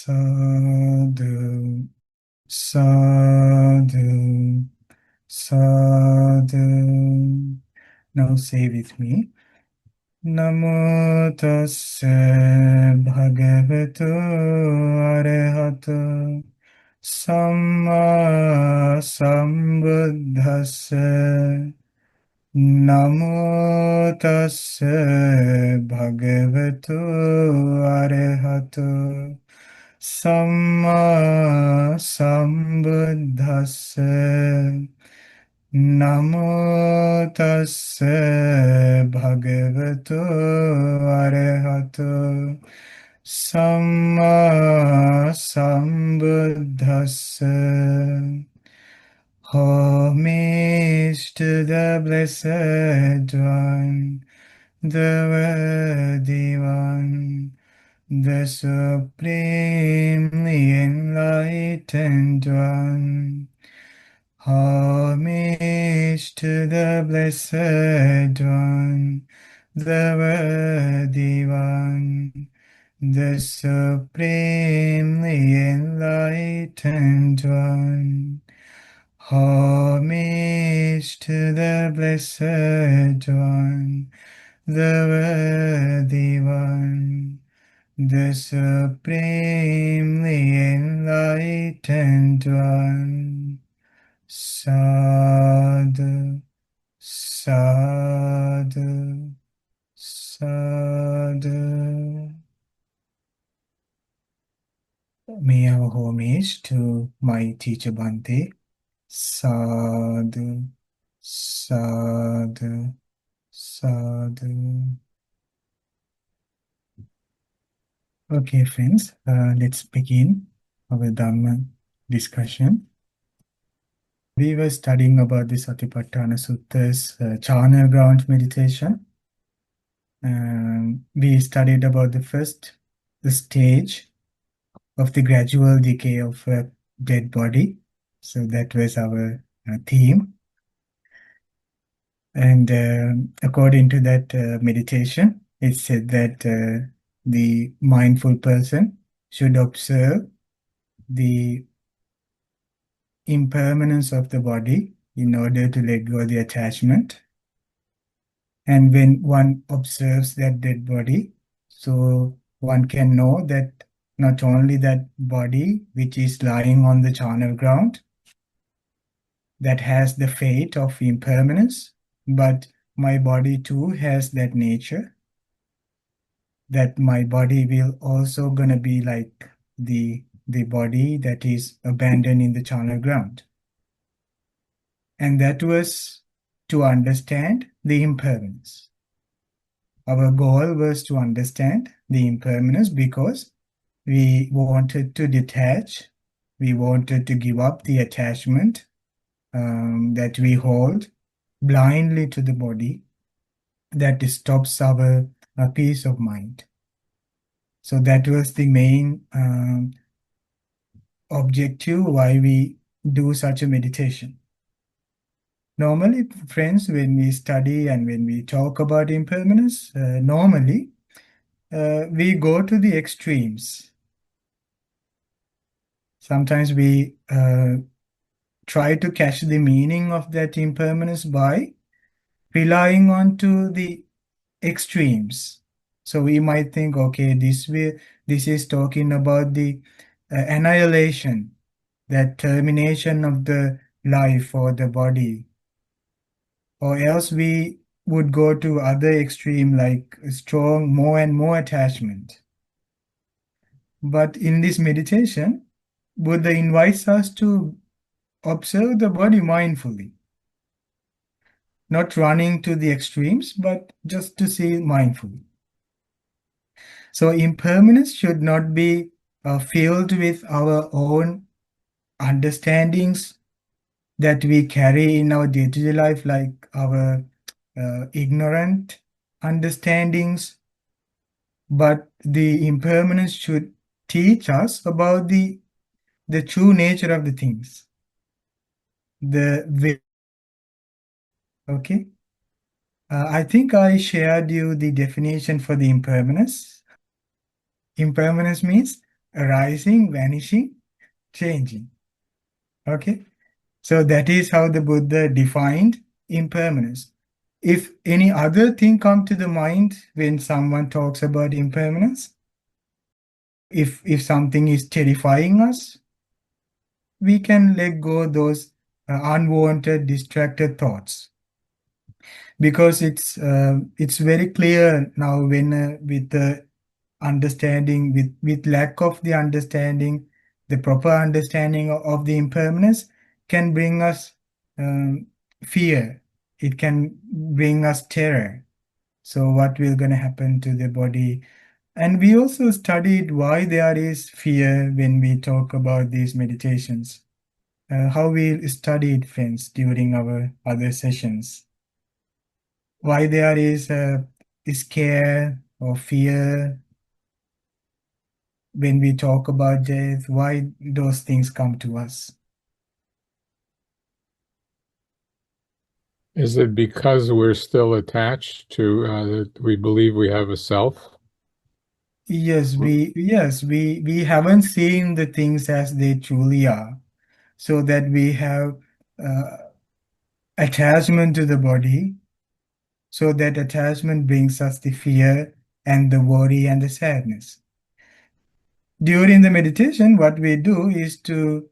Sadhu, sadhu, sadhu. Now say with me. Namo tassa bhagavato arahato samma sambuddhassa. Namo tassa bhagavato arahato samma sambuddhassa. Namo tassa bhagavato arahato samma sambuddhassa. Homage to the Blessed One, the Worthy One, the Supremely Enlightened One. Homage to the Blessed One, the Worthy One, the Supremely Enlightened One. Homage to the Blessed One, the Worthy One, the Supremely Enlightened One. Sadhu, sadhu, sadhu. May our homage to my teacher Bhante. Sadhu, sadhu, sadhu. Okay, friends, let's begin our Dhamma discussion. We were studying about the Satipatthana Sutta's charnel ground meditation. We studied about the stage of the gradual decay of a dead body. So that was our theme. And according to that meditation, it said that the mindful person should observe the impermanence of the body in order to let go of the attachment. And when one observes that dead body, so one can know that not only that body which is lying on the charnel ground that has the fate of impermanence, but my body too has that nature, that my body will also gonna be like the body that is abandoned in the charnel ground. And that was to understand the impermanence. Our goal was to understand the impermanence because we wanted to detach, we wanted to give up the attachment that we hold blindly to the body that stops our peace of mind. So that was the main objective why we do such a meditation. Normally, friends, when we study and when we talk about impermanence, normally we go to the extremes. Sometimes we try to catch the meaning of that impermanence by relying on to the extremes. So we might think, okay, this is talking about the annihilation, that termination of the life or the body. Or else we would go to other extreme like strong, more and more attachment. But in this meditation, Buddha invites us to observe the body mindfully. Not running to the extremes, but just to see mindfully. So impermanence should not be filled with our own understandings that we carry in our day-to-day life, like our ignorant understandings, but the impermanence should teach us about the true nature of the things. Okay. I think I shared you the definition for the impermanence. Impermanence means arising, vanishing, changing. Okay, so that is how the Buddha defined impermanence. If any other thing come to the mind when someone talks about impermanence, if something is terrifying us, we can let go those unwanted, distracted thoughts, because it's very clear now when with the understanding, with lack of the understanding, the proper understanding of the impermanence can bring us fear. It can bring us terror. So what will gonna happen to the body? And we also studied why there is fear when we talk about these meditations. How we studied, friends, during our other sessions. Why there is scare or fear when we talk about death, why those things come to us. Is it because we're still attached to we believe we have a self? Yes, we haven't seen the things as they truly are, so that we have uh, attachment to the body, so that attachment brings us the fear and the worry and the sadness. During the meditation, what we do is to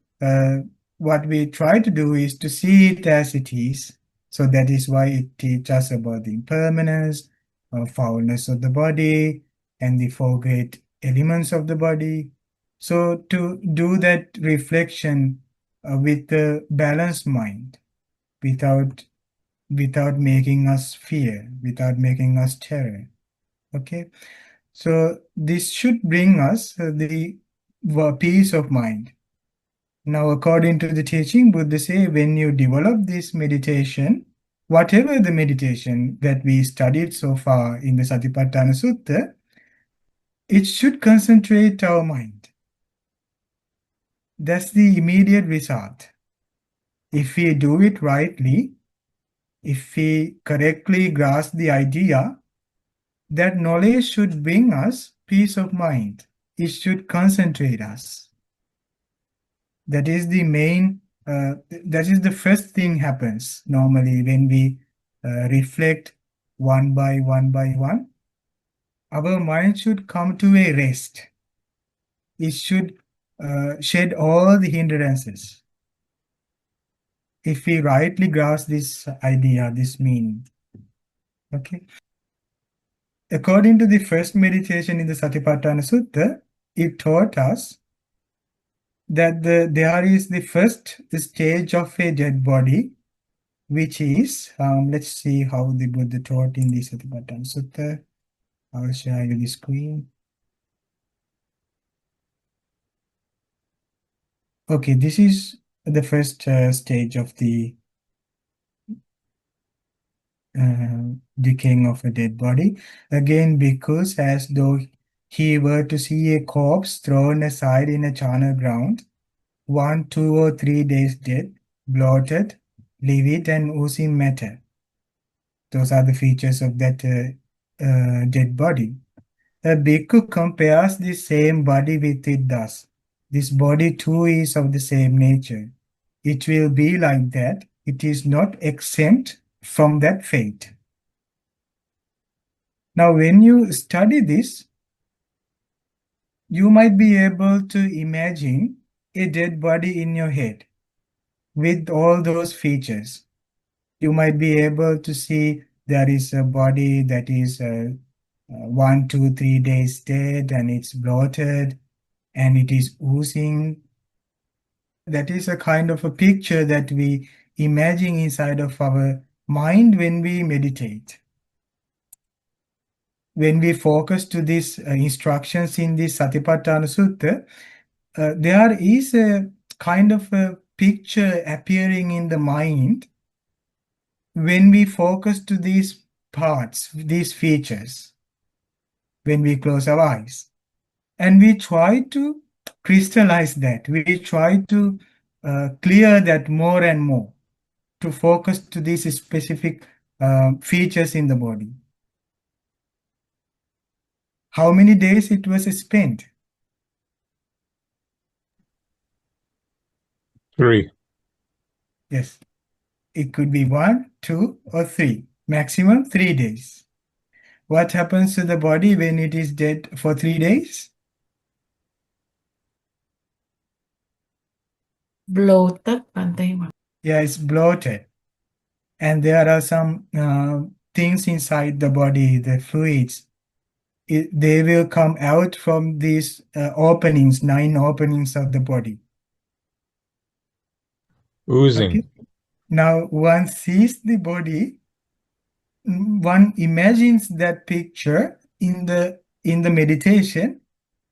what we try to do is to see it as it is. So that is why it teaches us about the impermanence or foulness of the body and the four great elements of the body. So to do that reflection with a balanced mind, without making us fear, without making us terror. Okay, so this should bring us the peace of mind. Now, according to the teaching, Buddha say when you develop this meditation, whatever the meditation that we studied so far in the Satipatthana Sutta, it should concentrate our mind. That's the immediate result. If we do it rightly, if we correctly grasp the idea, that knowledge should bring us peace of mind. It should concentrate us. That is the main, that is the first thing happens normally when we reflect one by one. Our mind should come to a rest. It should shed all the hindrances. If we rightly grasp this idea, this meaning. Okay. According to the first meditation in the Satipatthana Sutta, it taught us that there is the first stage of a dead body, which is, let's see how the Buddha taught in the Satipatthana Sutta. I'll share you the screen. Okay, this is the first stage of the decaying of a dead body. Again, because as though he were to see a corpse thrown aside in a charnel ground, 1, 2, or 3 days dead, bloated, livid, and oozing matter. Those are the features of that dead body. A bhikkhu compares the same body with it thus. This body too is of the same nature. It will be like that. It is not exempt from that fate. Now, when you study this, you might be able to imagine a dead body in your head with all those features. You might be able to see there is a body that is 1, 2, 3 days dead, and it's bloated and it is oozing. That is a kind of a picture that we imagine inside of our mind when we meditate. When we focus to these instructions in the Satipatthana Sutta, there is a kind of a picture appearing in the mind when we focus to these parts, these features, when we close our eyes. And we try to crystallize that. We try to clear that more and more, to focus to these specific features in the body. How many days it was spent? 3. Yes. It could be 1, 2, or 3. Maximum 3 days. What happens to the body when it is dead for 3 days? Bloated, Bante. Yeah, it's bloated. And there are some things inside the body, the fluids. They will come out from these openings, 9 openings of the body. Oozing. Okay. Now, one sees the body, one imagines that picture in the meditation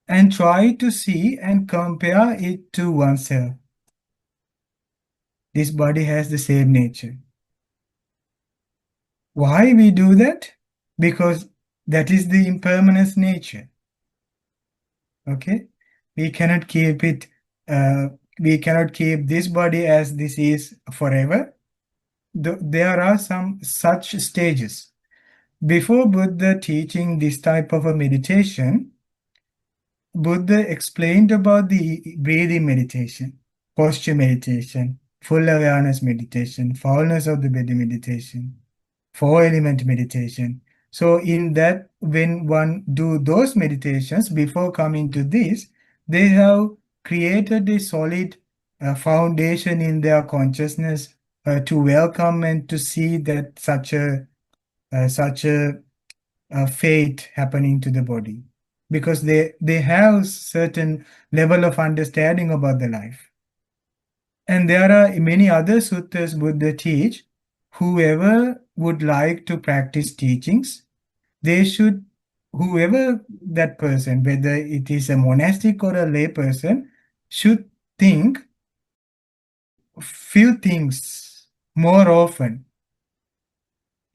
and try to see and compare it to oneself. This body has the same nature. Why we do that? Because that is the impermanence nature. Okay, we cannot keep it. We cannot keep this body as this is forever. There are some such stages. Before Buddha teaching this type of a meditation, Buddha explained about the breathing meditation, posture meditation, full awareness meditation, foulness of the body meditation, four element meditation. So in that, when one do those meditations before coming to this, they have created a solid foundation in their consciousness to welcome and to see that such a fate happening to the body, because they have certain level of understanding about the life. And there are many other suttas Buddha teach. Whoever would like to practice teachings, they should, whoever that person, whether it is a monastic or a lay person, should think few things more often.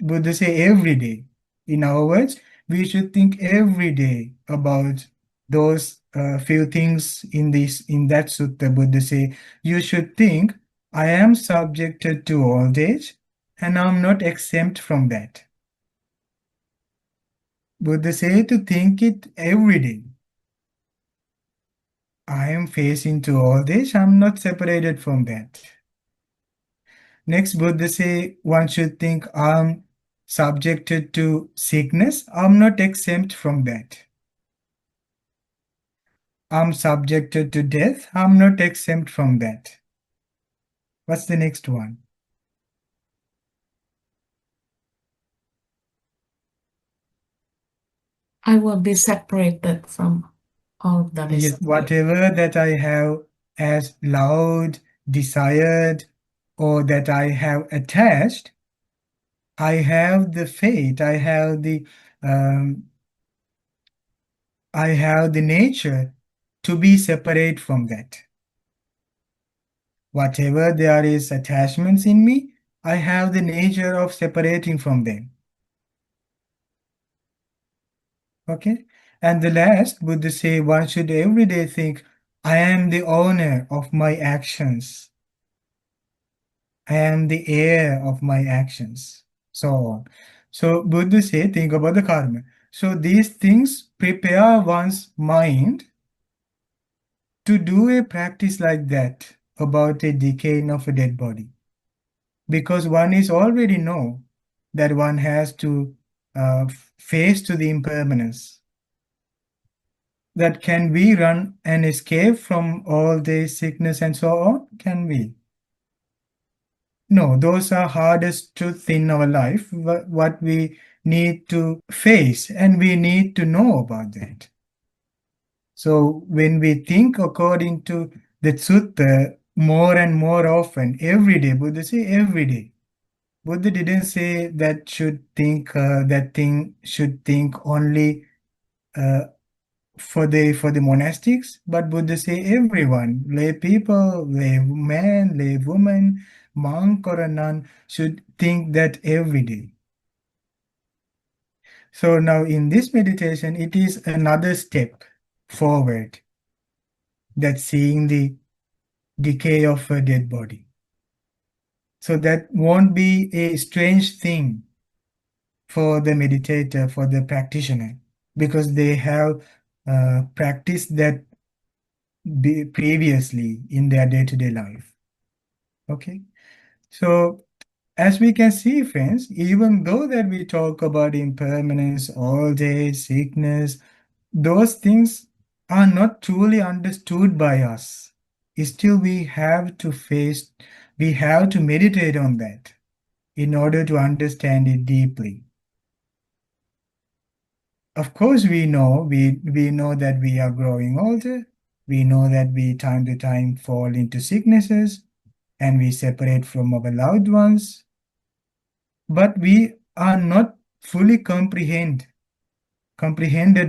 Buddha say every day. In other words, we should think every day about those few things in that sutta. Buddha say, you should think, I am subjected to old age and I'm not exempt from that. Buddha say to think it every day. I am facing to old age, I'm not separated from that. Next, Buddha say one should think I'm subjected to sickness, I'm not exempt from that. I'm subjected to death, I'm not exempt from that. What's the next one? I will be separated from all that is Yes, whatever that I have as loved, desired, or that I have attached, I have the fate, I have the nature to be separate from that. Whatever there is attachments in me, I have the nature of separating from them. Okay? And the last, Buddha say one should every day think, I am the owner of my actions. I am the heir of my actions. So on. So Buddha say, think about the karma. So these things prepare one's mind to do a practice like that about a decaying of a dead body. Because one is already know that one has to face to the impermanence. That can we run and escape from all the sickness and so on? Can we? No, those are hardest truth in our life, what we need to face, and we need to know about that. So when we think according to the sutta more and more often, every day, Buddha say every day. Buddha didn't say that should think that thing should think only for the monastics, but Buddha say everyone, lay people, lay man, lay woman, monk or a nun should think that every day. So now in this meditation, it is another step forward, that seeing the decay of a dead body. So that won't be a strange thing for the meditator, for the practitioner, because they have practiced that previously in their day-to-day life. Okay. So as we can see, friends, even though that we talk about impermanence, old age, sickness, those things are not truly understood by us. Still, we have to meditate on that in order to understand it deeply. Of course, we know that we are growing older. We know that we time to time fall into sicknesses and we separate from our loved ones, but we are not fully comprehended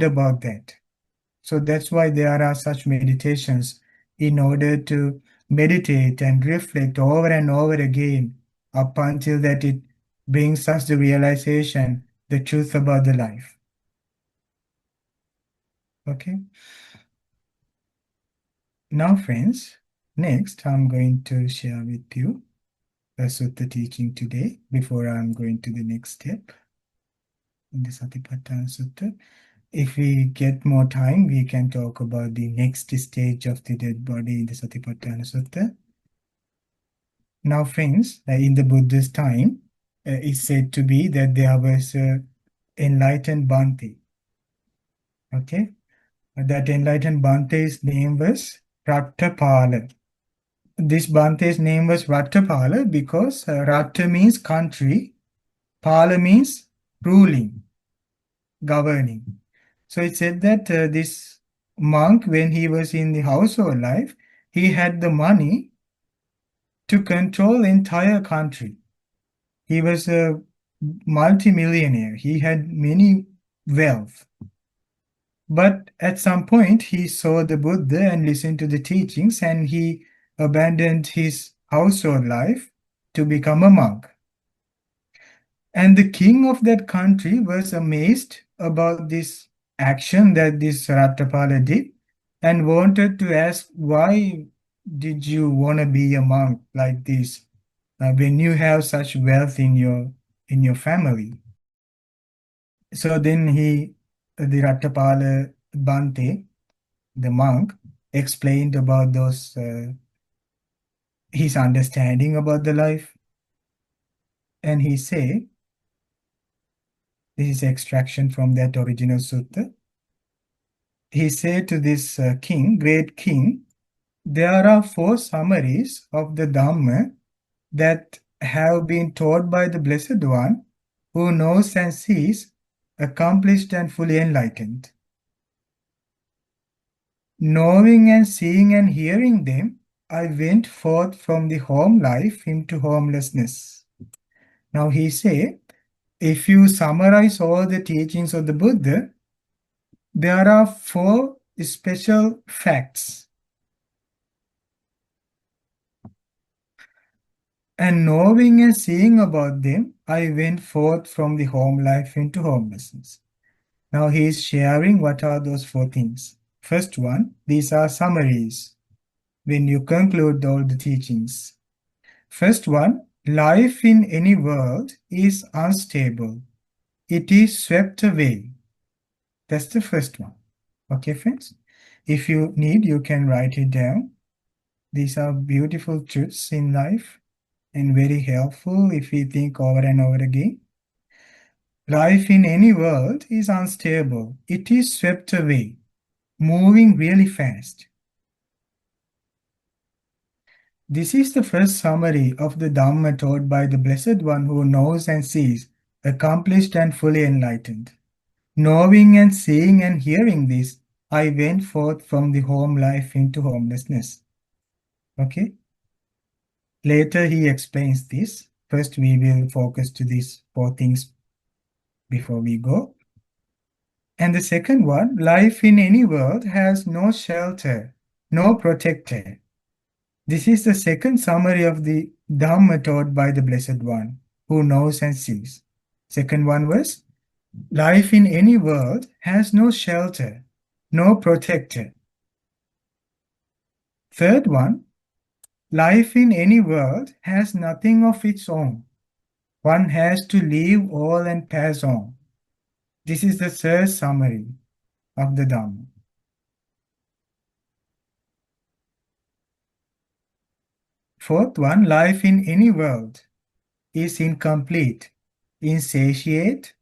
about that. So that's why there are such meditations in order to meditate and reflect over and over again up until that it brings us the realization, the truth about the life. Okay. Now, friends, next I'm going to share with you the sutta teaching today before I'm going to the next step in the Satipatthana Sutta. If we get more time, we can talk about the next stage of the dead body in the Satipatthana Sutta. Now, friends, in the Buddha's time, it's said to be that there was an enlightened Bhante. Okay, that enlightened Bhante's name was Raṭṭhapāla. This Bhante's name was Raṭṭhapāla because Raṭṭha means country, Pala means ruling, governing. So it said that this monk, when he was in the household life, he had the money to control the entire country. He was a multimillionaire. He had many wealth. But at some point, he saw the Buddha and listened to the teachings, and he abandoned his household life to become a monk. And the king of that country was amazed about this action that this Raṭṭhapāla did and wanted to ask, why did you want to be a monk like this when you have such wealth in your family? So then the Raṭṭhapāla Bhante, the monk, explained about his understanding about the life. And he said, this is extraction from that original sutta. He said to this king, great king, there are 4 summaries of the Dhamma that have been taught by the Blessed One who knows and sees, accomplished and fully enlightened. Knowing and seeing and hearing them, I went forth from the home life into homelessness. Now he said, if you summarize all the teachings of the Buddha, there are 4 special facts. And knowing and seeing about them, I went forth from the home life into homelessness. Now he is sharing what are those 4 things. First one, these are summaries when you conclude all the teachings. First one, life in any world is unstable. It is swept away. That's the first one. Okay, friends? If you need, you can write it down. These are beautiful truths in life and very helpful if we think over and over again. Life in any world is unstable. It is swept away, moving really fast. This is the first summary of the Dhamma taught by the Blessed One who knows and sees, accomplished and fully enlightened. Knowing and seeing and hearing this, I went forth from the home life into homelessness. Okay? Later he explains this. First we will focus to these 4 things before we go. And the second one, life in any world has no shelter, no protector. This is the second summary of the Dhamma taught by the Blessed One, who knows and sees. Second one was, life in any world has no shelter, no protector. Third one, life in any world has nothing of its own. One has to leave all and pass on. This is the third summary of the Dhamma. Fourth one, life in any world is incomplete, insatiate,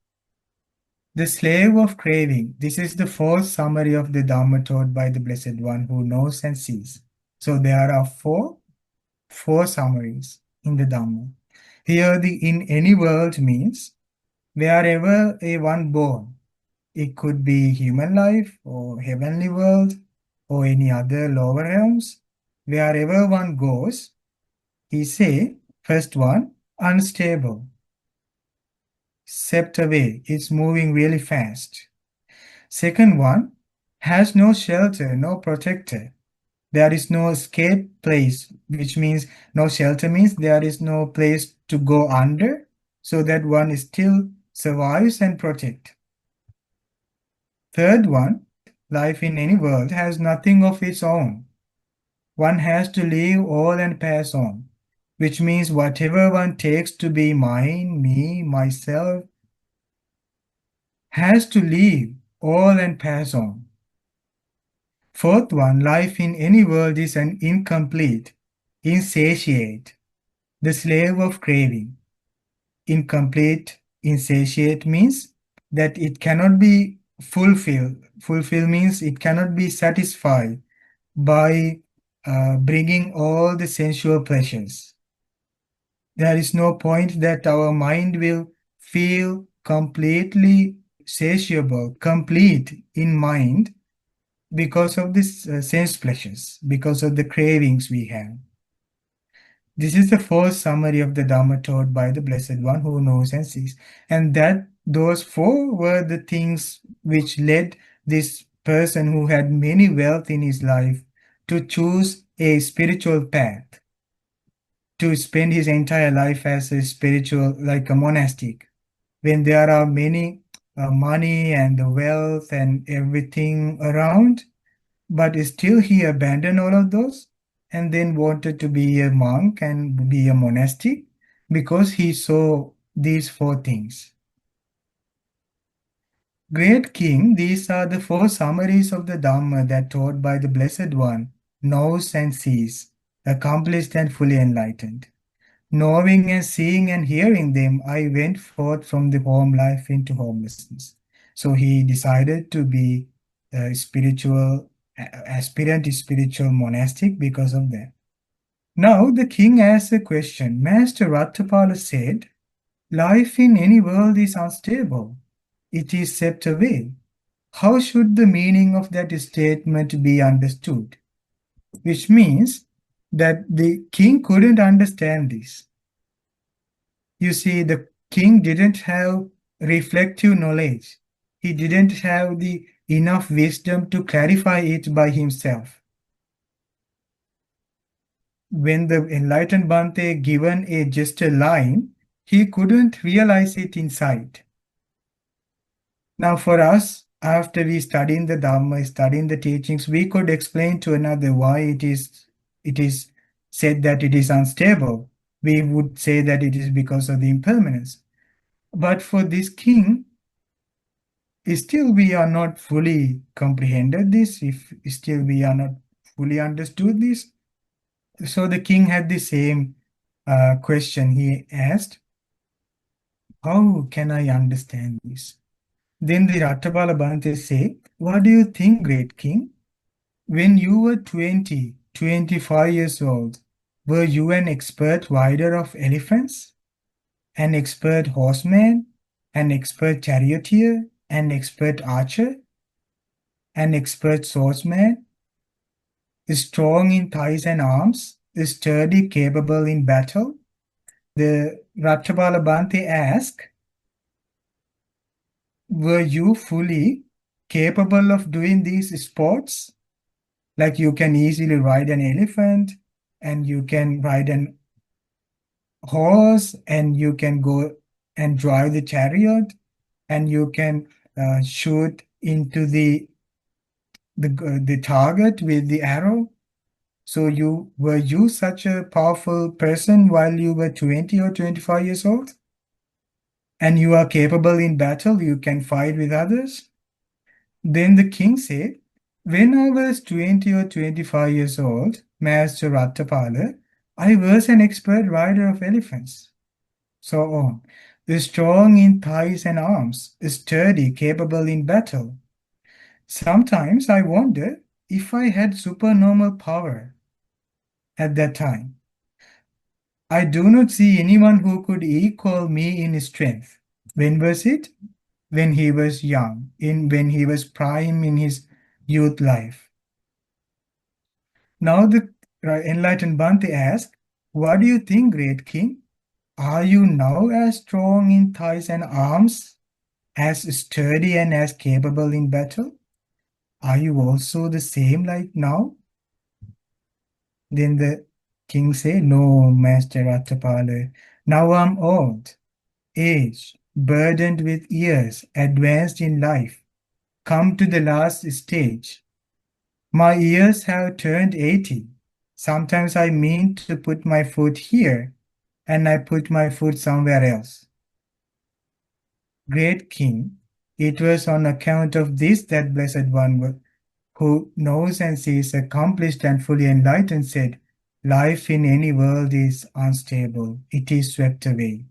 the slave of craving. This is the fourth summary of the Dhamma taught by the Blessed One who knows and sees. So there are four summaries in the Dhamma. Here the in any world means wherever a one born. It could be human life or heavenly world or any other lower realms. Wherever one goes, he say, first one, unstable. Swept away, it's moving really fast. Second one, has no shelter, no protector. There is no escape place, which means no shelter means there is no place to go under, so that one still survives and protect. Third one, life in any world has nothing of its own. One has to leave all and pass on, which means whatever one takes to be mine, me, myself, has to leave all and pass on. Fourth one, life in any world is an incomplete, insatiate, the slave of craving. Incomplete, insatiate means that it cannot be fulfilled. Fulfill means it cannot be satisfied by bringing all the sensual pleasures. There is no point that our mind will feel completely satiable, complete in mind because of this sense pleasures, because of the cravings we have. This is the fourth summary of the Dhamma taught by the Blessed One who knows and sees. And that those four were the things which led this person who had many wealth in his life to choose a spiritual path, to spend his entire life as a spiritual, like a monastic. When there are many money and the wealth and everything around, but still he abandoned all of those and then wanted to be a monk and be a monastic because he saw these four things. Great King, these are the four summaries of the Dhamma that taught by the Blessed One, knows and sees, accomplished and fully enlightened. Knowing and seeing and hearing them, I went forth from the home life into homelessness. So he decided to be a spiritual, aspirant spiritual monastic because of that. Now the king asked a question. Master Raṭṭhapāla said, life in any world is unstable. It is swept away. How should the meaning of that statement be understood? Which means that the king couldn't understand this. You see, the king didn't have reflective knowledge. He didn't have the enough wisdom to clarify it by himself. When the enlightened Bhante given just a line, he couldn't realize it inside. Now for us, after we studying the Dhamma, studying the teachings, we could explain to another why it is said that it is unstable. We would say that it is because of the impermanence. But for this king, still we are not fully comprehended this, if still we are not fully understood this. So the king had the same question he asked, how can I understand this? Then the Raṭṭhapāla Bhante say, what do you think, great king? When you were 20, 25 years old, were you an expert rider of elephants? An expert horseman? An expert charioteer? An expert archer? An expert swordsman? Strong in thighs and arms? Sturdy, capable in battle? The Raṭṭhapāla Bhante asked, were you fully capable of doing these sports? Like you can easily ride an elephant, and you can ride an horse, and you can go and drive the chariot, and you can shoot into the target with the arrow. So were you such a powerful person while you were 20 or 25 years old? And you are capable in battle, you can fight with others? Then the king said, when I was 20 or 25 years old, Master Raṭṭhapāla, I was an expert rider of elephants. So on. Strong in thighs and arms, sturdy, capable in battle. Sometimes I wonder if I had supernormal power at that time. I do not see anyone who could equal me in strength. When was it? When he was young, when he was prime in his youth life. Now the enlightened Bhante asks, what do you think, great king? Are you now as strong in thighs and arms, as sturdy and as capable in battle? Are you also the same like now? Then the king said, no, Master Raṭṭhapāla, now I'm old, aged, burdened with years, advanced in life, come to the last stage. My years have turned 80. Sometimes I mean to put my foot here, and I put my foot somewhere else. Great king, it was on account of this that Blessed One who knows and sees, accomplished and fully enlightened, said, life in any world is unstable. It is swept away.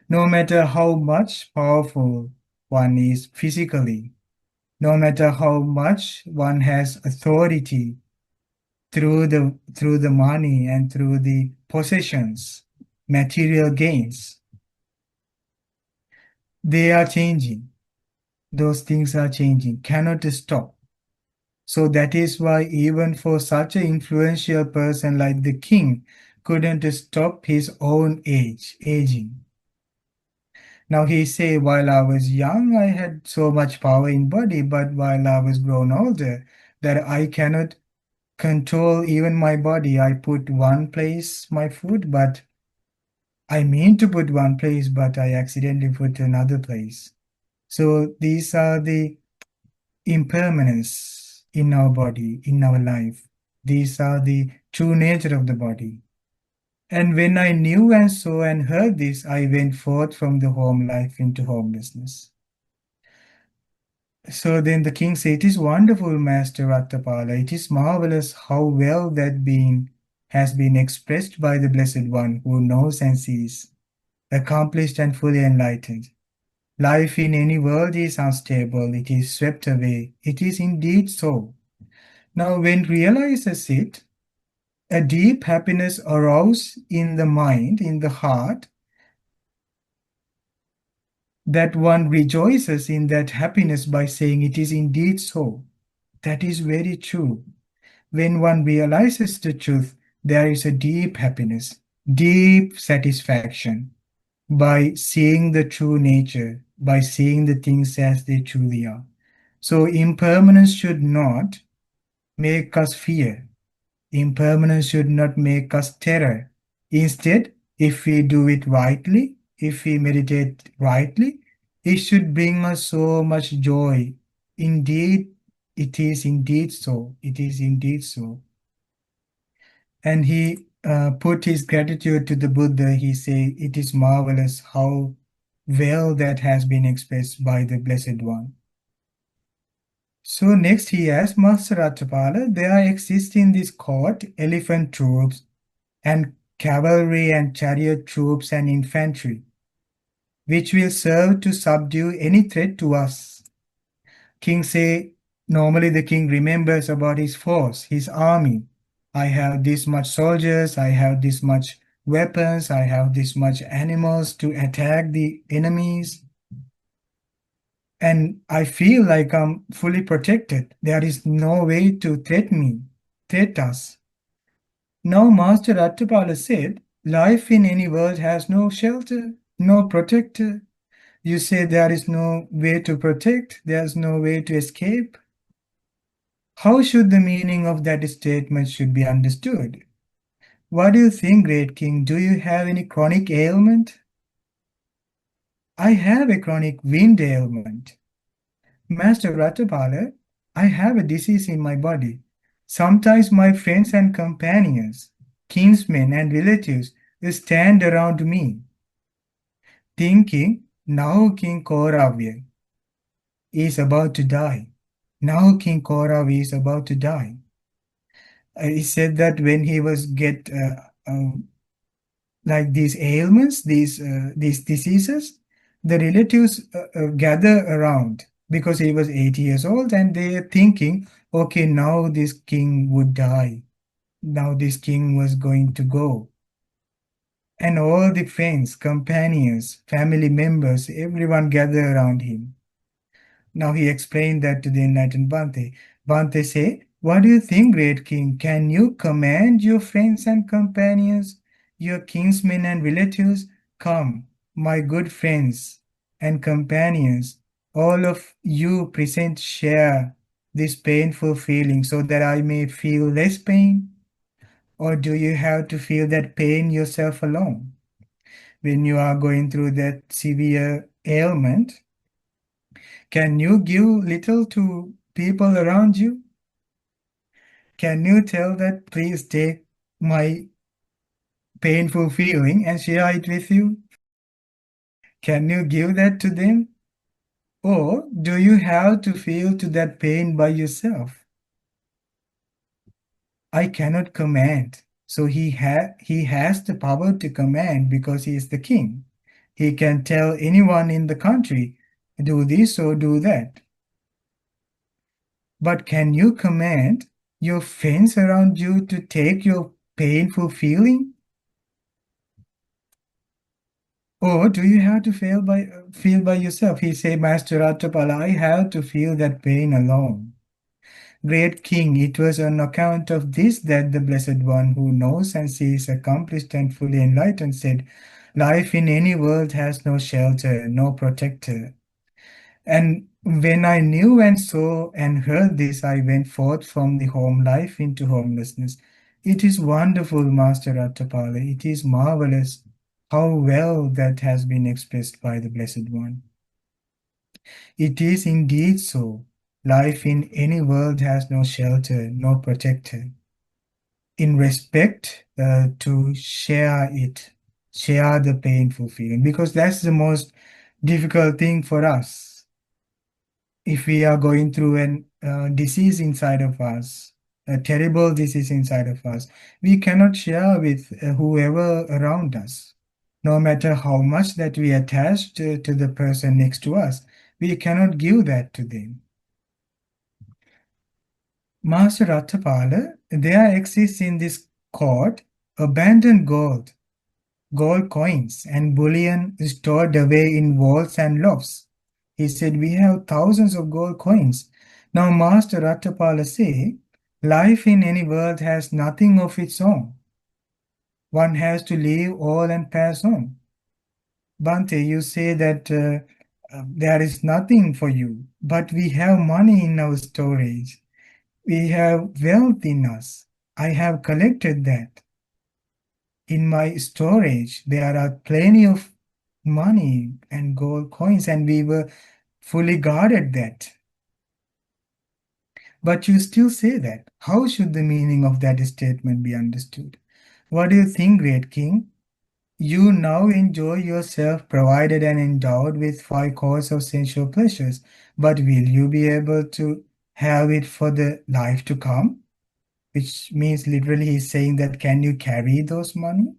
No matter how much powerful one is physically, no matter how much one has authority through the money and through the possessions, material gains, they are changing. Those things are changing, cannot stop. So that is why even for such an influential person like the king couldn't stop his own aging. Now he say, while I was young, I had so much power in body, but while I was grown older, that I cannot control even my body. I put one place my foot, but I mean to put one place, but I accidentally put another place. So these are the impermanence in our body, in our life. These are the true nature of the body. And when I knew and saw and heard this, I went forth from the home life into homelessness. So then the king said, it is wonderful, Master Raṭṭhapāla. It is marvelous how well that being has been expressed by the Blessed One who knows and sees, accomplished and fully enlightened. Life in any world is unstable. It is swept away. It is indeed so. Now, when realizes it, a deep happiness arose in the mind, in the heart, that one rejoices in that happiness by saying it is indeed so. That is very true. When one realizes the truth, there is a deep happiness, deep satisfaction by seeing the true nature, by seeing the things as they truly are. So impermanence should not make us fear. Impermanence should not make us terror. Instead, if we do it rightly, if we meditate rightly, it should bring us so much joy. Indeed, it is indeed so. It is indeed so. And he put his gratitude to the Buddha. He said, it is marvelous how well that has been expressed by the Blessed One. So next he asks, Master Raṭṭhapāla, there exist in this court elephant troops and cavalry and chariot troops and infantry, which will serve to subdue any threat to us. King say, normally the king remembers about his force, his army. I have this much soldiers, I have this much weapons, I have this much animals to attack the enemies. And I feel like I'm fully protected. There is no way to threat us. Now Master Raṭṭhapāla said, life in any world has no shelter, no protector. You say there is no way to protect, there's no way to escape. How should the meaning of that statement should be understood? What do you think, great king? Do you have any chronic ailment? I have a chronic wind ailment. Master Raṭṭhapāla, I have a disease in my body. Sometimes my friends and companions, kinsmen and relatives stand around me, thinking, now King Kauravya is about to die. Now King Kauravya is about to die. He said that when he was like these ailments, these diseases, the relatives gather around because he was 80 years old, and they're thinking, okay, now this king would die. Now this king was going to go. And all the friends, companions, family members, everyone gather around him. Now he explained that to the enlightened Bhante. Bhante said, what do you think, great king? Can you command your friends and companions, your kinsmen and relatives? Come, my good friends and companions, all of you present share this painful feeling so that I may feel less pain? Or do you have to feel that pain yourself alone? When you are going through that severe ailment, can you give little to people around you? Can you tell that, please take my painful feeling and share it with you? Can you give that to them? Or do you have to feel to that pain by yourself? I cannot command. So he has the power to command because he is the king. He can tell anyone in the country, do this or do that. But can you command your friends around you to take your painful feeling? Or do you have to feel by yourself? He said, Master Raṭṭhapāla, I have to feel that pain alone. Great King, it was on account of this that the Blessed One who knows and sees, accomplished and fully enlightened, said, life in any world has no shelter, no protector. And when I knew and saw and heard this, I went forth from the home life into homelessness. It is wonderful, Master Raṭṭhapāla. It is marvelous how well that has been expressed by the Blessed One. It is indeed so. Life in any world has no shelter, no protector. In respect to share it, share the painful feeling, because that's the most difficult thing for us. If we are going through a disease inside of us, a terrible disease inside of us, we cannot share with whoever around us. No matter how much that we attach to the person next to us, we cannot give that to them. Master Raṭṭhapāla, there exists in this court abandoned gold coins and bullion stored away in vaults and lofts. He said, we have thousands of gold coins. Now Master Raṭṭhapāla say, life in any world has nothing of its own. One has to leave all and pass on. Bhante, you say that there is nothing for you, but we have money in our storage. We have wealth in us. I have collected that. In my storage, there are plenty of money and gold coins, and we were fully guarded that. But you still say that. How should the meaning of that statement be understood? What do you think, great king? You now enjoy yourself provided and endowed with 5 cores of sensual pleasures, but will you be able to have it for the life to come? Which means literally he's saying that can you carry those money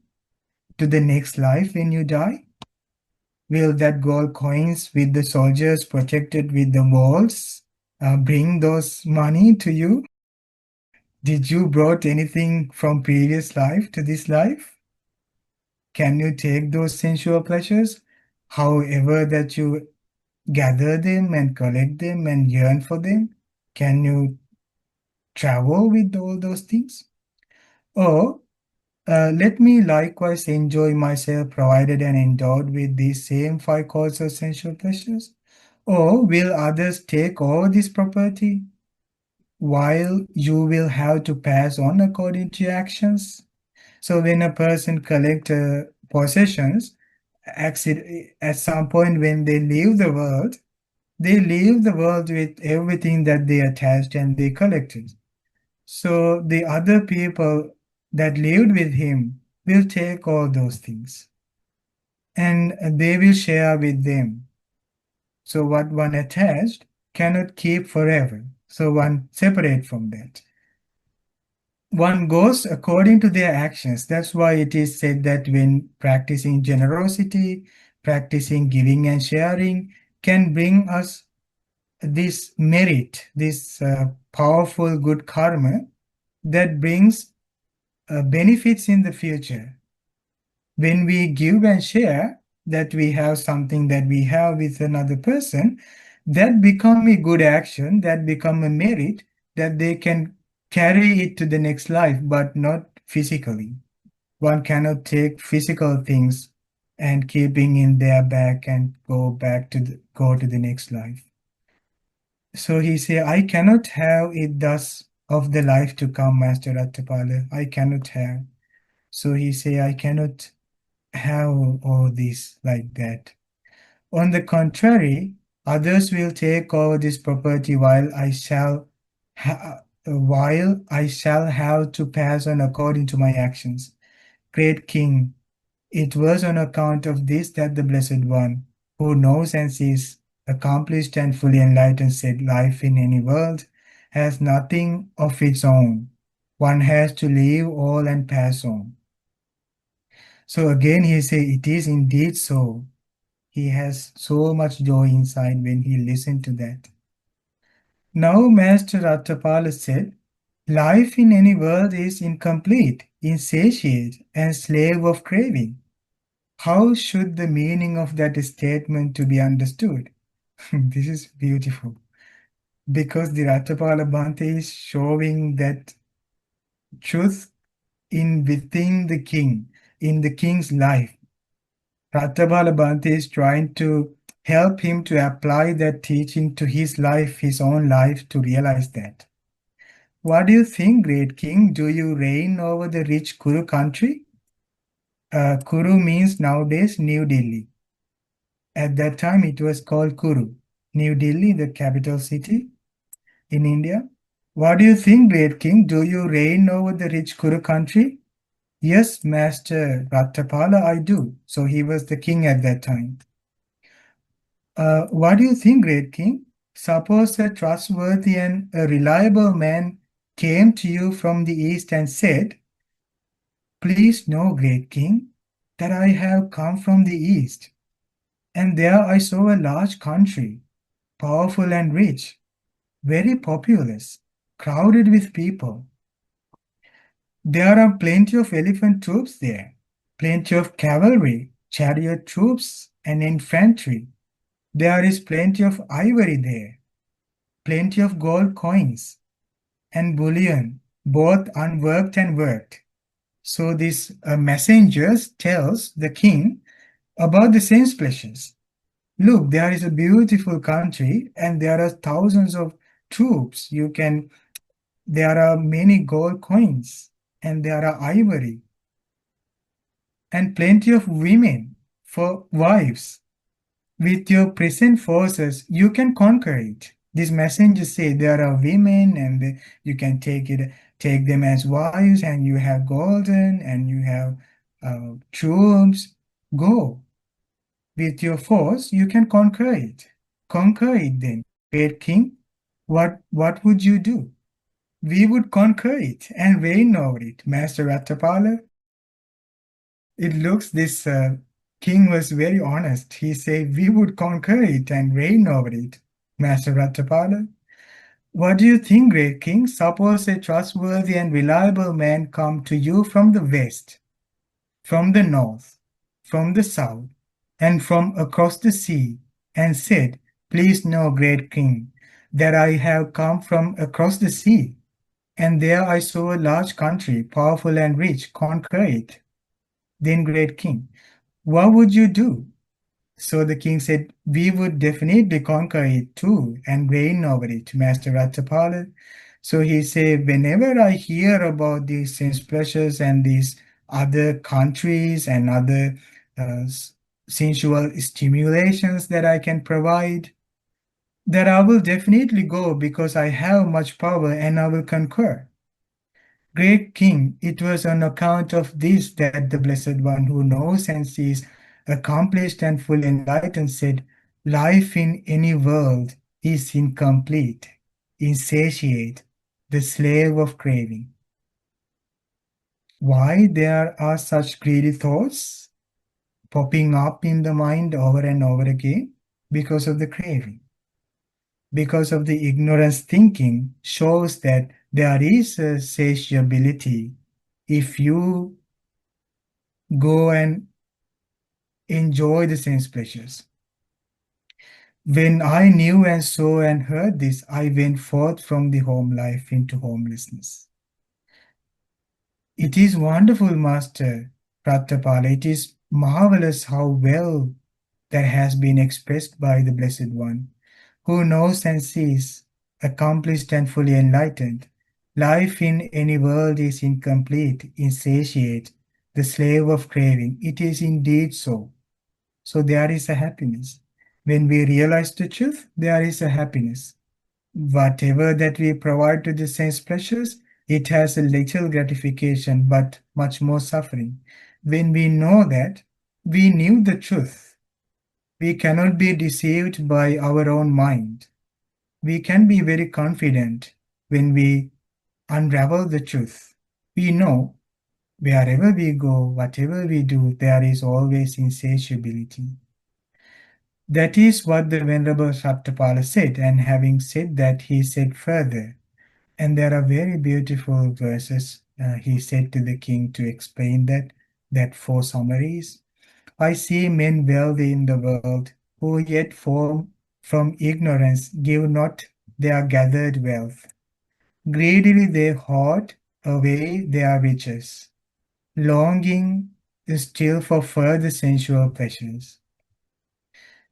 to the next life when you die? Will that gold coins with the soldiers protected with the walls bring those money to you? Did you brought anything from previous life to this life? Can you take those sensual pleasures? However that you gather them and collect them and yearn for them, can you travel with all those things? Or let me likewise enjoy myself provided and endowed with these same 5 cores of sensual pleasures? Or will others take all this property while you will have to pass on according to your actions? So when a person collects possessions, at some point when they leave the world with everything that they attached and they collected. So the other people that lived with him will take all those things and they will share with them. So what one attached cannot keep forever. So one separate from that. one goes according to their actions. That's why it is said that when practicing generosity, practicing giving and sharing can bring us this merit, this powerful good karma that brings benefits in the future. When we give and share, that we have something that we have with another person, that become a good action, that become a merit, that they can carry it to the next life, but not physically. One cannot take physical things and keeping in their back and go to the next life. So he say, I cannot have it thus of the life to come, Master Raṭṭhapāla. I cannot have. So he say, I cannot have all this like that. On the contrary, others will take over this property while I shall have to pass on according to my actions. Great King, it was on account of this that the Blessed One, who knows and sees, accomplished and fully enlightened, said, life in any world has nothing of its own. One has to leave all and pass on. So again he say, it is indeed so. He has so much joy inside when he listened to that. Now Master Raṭṭhapāla said, life in any world is incomplete, insatiate, and slave of craving. How should the meaning of that statement to be understood? This is beautiful. Because the Raṭṭhapāla Bhante is showing that truth within the king, in the king's life. Raṭṭhapāla Bhante is trying to help him to apply that teaching to his life, his own life, to realize that. What do you think, great king? Do you reign over the rich Kuru country? Kuru means nowadays New Delhi. At that time it was called Kuru. New Delhi, the capital city in India. What do you think, great king? Do you reign over the rich Kuru country? Yes, Master Raṭṭhapāla, I do. So he was the king at that time. What do you think, great king? Suppose a trustworthy and a reliable man came to you from the east and said, please know, great king, that I have come from the east, and there I saw a large country, powerful and rich, very populous, crowded with people. There are plenty of elephant troops there, plenty of cavalry, chariot troops, and infantry. There is plenty of ivory there, plenty of gold coins, and bullion, both unworked and worked. So this messenger tells the king about the same pleasures. Look, there is a beautiful country, and there are thousands of troops. There are many gold coins, and there are ivory, and plenty of women for wives. With your present forces, you can conquer it. These messengers say there are women, and you can take them as wives, and you have golden, and you have troops. Go. With your force, you can conquer it. Conquer it then, great king. What would you do? We would conquer it and reign over it, Master Raṭṭhapāla. It looks this king was very honest. He said, we would conquer it and reign over it, Master Raṭṭhapāla. What do you think, great king? Suppose a trustworthy and reliable man come to you from the west, from the north, from the south, and from across the sea, and said, please know, great king, that I have come from across the sea, and there I saw a large country, powerful and rich, conquer it. Then, great king, what would you do? So the king said, we would definitely conquer it too and reign over it, Master Raṭṭhapāla. So he said, whenever I hear about these sense pleasures and these other countries and other sensual stimulations that I can provide, that I will definitely go because I have much power and I will conquer. Great king, it was on account of this that the Blessed One who knows and sees, accomplished and fully enlightened, said, life in any world is incomplete, insatiate, the slave of craving. why there are such greedy thoughts popping up in the mind over and over again? Because of the craving. Because of the ignorance thinking shows that there is a satiability if you go and enjoy the sense pleasures. When I knew and saw and heard this, I went forth from the home life into homelessness. It is wonderful, Master Raṭṭhapāla. It is marvelous how well that has been expressed by the Blessed One, who knows and sees, accomplished and fully enlightened. Life in any world is incomplete, insatiate, the slave of craving. It is indeed so. So there is a happiness. When we realize the truth, there is a happiness. Whatever that we provide to the sense pleasures, it has a little gratification but much more suffering. When we know that, we knew the truth. We cannot be deceived by our own mind. We can be very confident when we unravel the truth. We know wherever we go, whatever we do, there is always insatiability. That is what the Venerable Raṭṭhapāla said, and having said that, he said further, and there are very beautiful verses he said to the king to explain that four summaries. I see men wealthy in the world, who yet from ignorance give not their gathered wealth. Greedily they hoard away their riches, longing still for further sensual pleasures.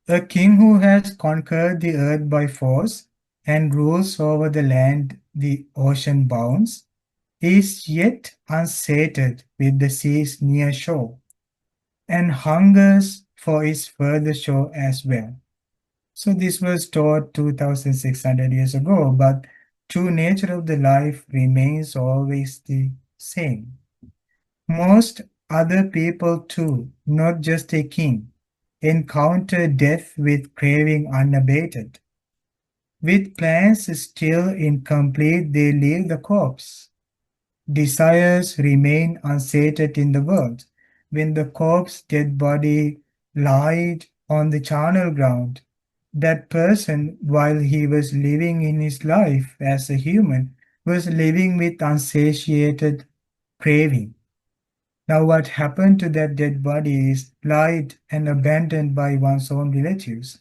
A king who has conquered the earth by force and rules over the land the ocean bounds is yet unsated with the sea's near shore, and hungers for its further shore as well. So this was taught 2600 years ago, but true nature of the life remains always the same. Most other people too, not just a king, encounter death with craving unabated. With plans still incomplete, they leave the corpse. Desires remain unsated in the world. When the corpse dead body lied on the charnel ground, that person, while he was living in his life as a human, was living with unsatiated craving. Now what happened to that dead body is lied and abandoned by one's own relatives,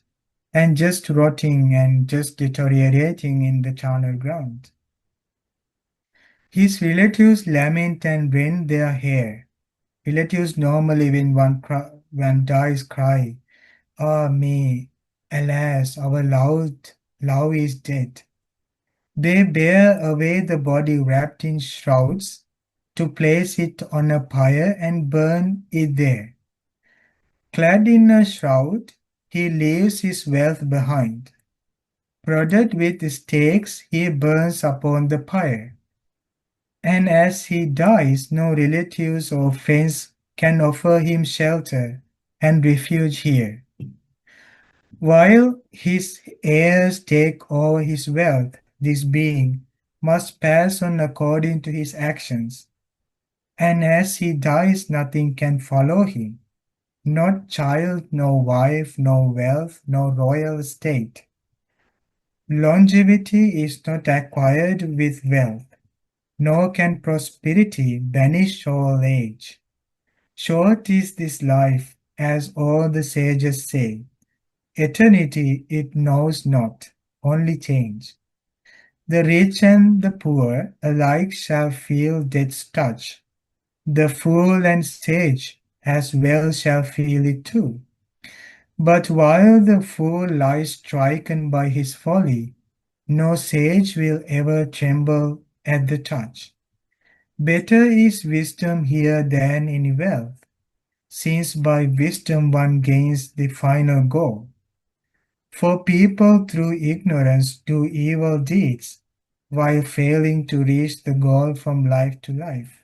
and just rotting and just deteriorating in the charnel ground. His relatives lament and rend their hair. Relatives normally when one dies cry, "Ah me, alas, our love is dead." They bear away the body wrapped in shrouds to place it on a pyre and burn it there. Clad in a shroud, he leaves his wealth behind. Prodded with stakes, he burns upon the pyre. And as he dies, no relatives or friends can offer him shelter and refuge here. While his heirs take over his wealth, this being must pass on according to his actions. And as he dies, nothing can follow him, not child, no wife, no wealth, no royal estate. Longevity is not acquired with wealth, nor can prosperity banish old age. Short is this life, as all the sages say. Eternity it knows not, only change. The rich and the poor alike shall feel death's touch. The fool and sage as well shall feel it too. But while the fool lies stricken by his folly, no sage will ever tremble at the touch. Better is wisdom here than any wealth, since by wisdom one gains the final goal. For people through ignorance do evil deeds, while failing to reach the goal from life to life.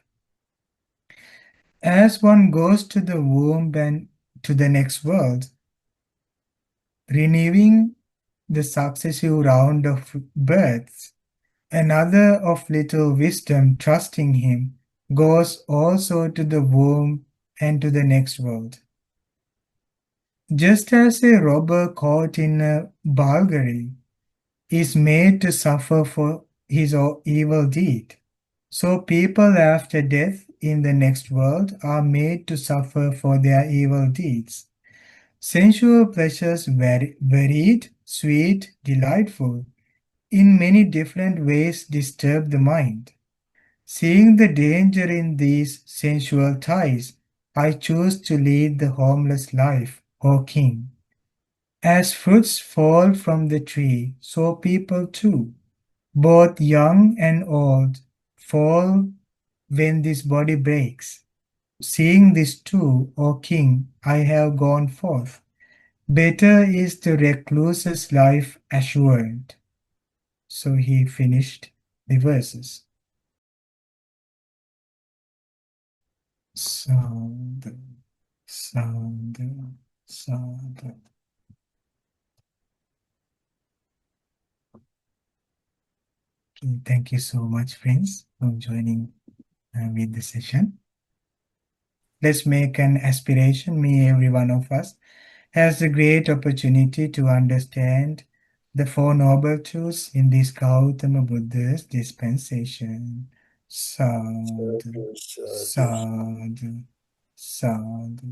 As one goes to the womb and to the next world, renewing the successive round of births, another of little wisdom trusting him goes also to the womb and to the next world. Just as a robber caught in a burglary is made to suffer for his evil deed, so people after death in the next world are made to suffer for their evil deeds. Sensual pleasures varied, sweet, delightful, in many different ways disturb the mind. Seeing the danger in these sensual ties, I choose to lead the homeless life, O King. As fruits fall from the tree, so people too, both young and old, fall when this body breaks. Seeing this too, O King, I have gone forth. Better is the recluse's life assured. So he finished the verses. Sadhu, sadhu, sadhu. Thank you so much, friends, for joining with the session. Let's make an aspiration. May every one of us has a great opportunity to understand the Four Noble Truths in this Gautama Buddha's dispensation. Sadhu, sadhu, sadhu.